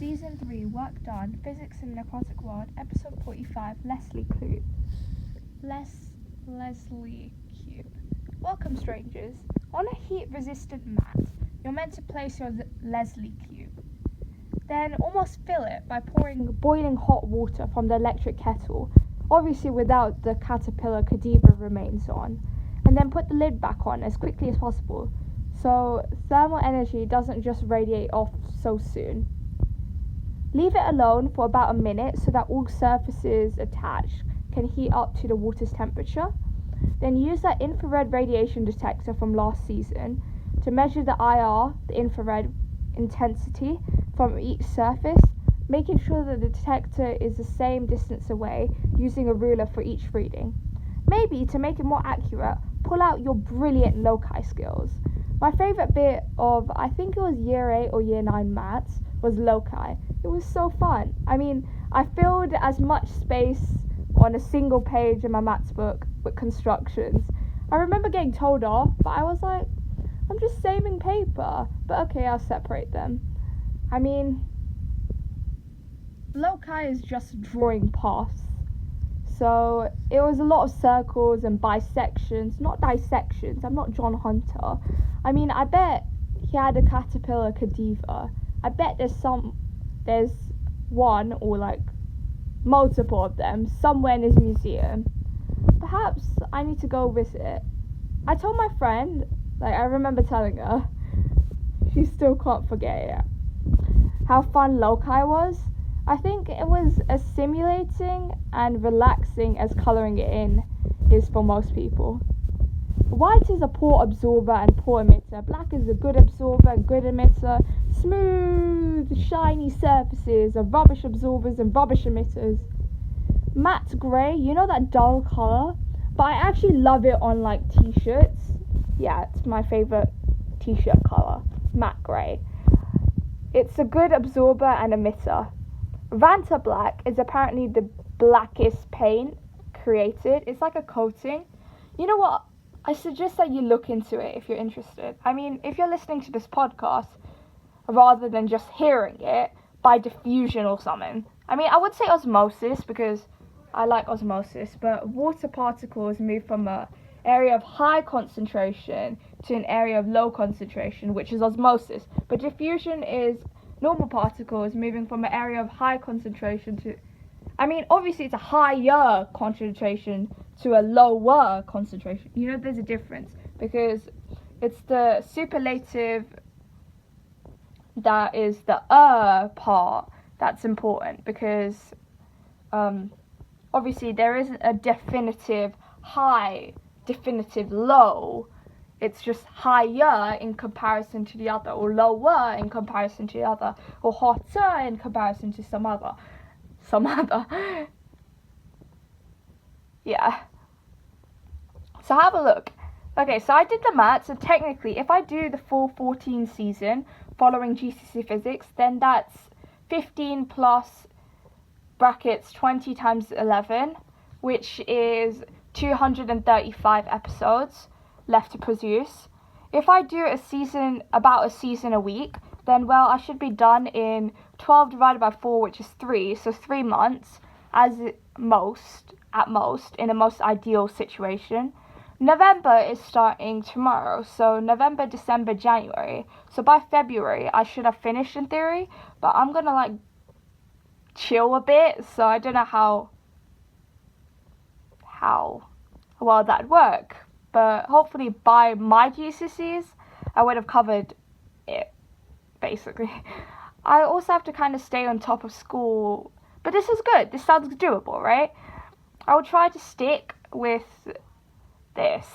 Season 3, Work Done, Physics in Necrotic World, Episode 45, Leslie Cube. Leslie Cube. Welcome, strangers. On a heat-resistant mat, you're meant to place your Leslie Cube. Then almost fill it by pouring boiling hot water from the electric kettle, obviously without the caterpillar cadaver remains on, and then put the lid back on as quickly as possible, so thermal energy doesn't just radiate off so soon. Leave it alone for about a minute so that all surfaces attached can heat up to the water's temperature. Then use that infrared radiation detector from last season to measure the IR, the infrared intensity, from each surface, making sure that the detector is the same distance away, using a ruler for each reading. Maybe, to make it more accurate, pull out your brilliant loci skills. My favourite bit of, I think it was Year 8 or Year 9 maths, was loci. It was so fun. I mean, I filled as much space on a single page in my maths book with constructions. I remember getting told off, but I was like, I'm just saving paper. But okay, I'll separate them. I mean, loci is just drawing paths. So it was a lot of circles and bisections, not dissections. I'm not John Hunter. I mean, I bet he had a caterpillar cadaver. I bet there's one or like multiple of them somewhere in his museum. Perhaps I need to go visit. I told my friend, I remember telling her, she still can't forget it, how fun loci was. I think it was as stimulating and relaxing as colouring it in is for most people. White is a poor absorber and poor emitter. Black is a good absorber and good emitter. Smooth, shiny surfaces are rubbish absorbers and rubbish emitters. Matte grey, you know that dull colour? But I actually love it on t-shirts. Yeah, it's my favourite t-shirt colour. Matte grey. It's a good absorber and emitter. Vanta black is apparently the blackest paint created. It's like a coating. You know what? I suggest that you look into it if you're interested. I mean, if you're listening to this podcast rather than just hearing it by diffusion or something. I mean, I would say osmosis because I like osmosis, but water particles move from an area of high concentration to an area of low concentration, which is osmosis. But diffusion is normal particles moving from an area of high concentration to, I mean, obviously it's a higher concentration to a lower concentration. You know, there's a difference because it's the superlative that is the part that's important, because obviously there isn't a definitive high, definitive low. It's just higher in comparison to the other, or lower in comparison to the other, or hotter in comparison to some other. Yeah. So have a look. Okay, so I did the maths, and technically, if I do the full 14 season following GCSE physics, then that's 15 plus brackets 20 times 11, which is 235 episodes left to produce. If I do about a season a week, then I should be done in 12 divided by 4, which is 3, so 3 months at most, in a most ideal situation. November is starting tomorrow, so November, December, January. So by February, I should have finished in theory, but I'm gonna chill a bit, so I don't know how well that'd work. But hopefully by my GCSEs, I would have covered it, basically. I also have to kind of stay on top of school, but this is good. This sounds doable, right? I will try to stick with this.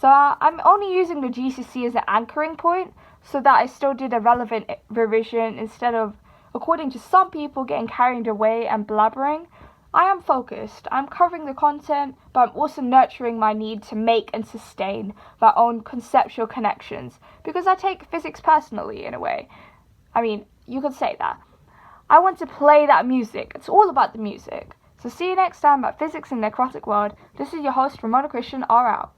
So I'm only using the GCSE as an anchoring point so that I still did a relevant revision instead of, according to some people, getting carried away and blabbering. I am focused. I'm covering the content, but I'm also nurturing my need to make and sustain my own conceptual connections, because I take physics personally in a way. I mean, you could say that. I want to play that music. It's all about the music. So see you next time at Physics in Necrotic World. This is your host, Rimona Christian, R out.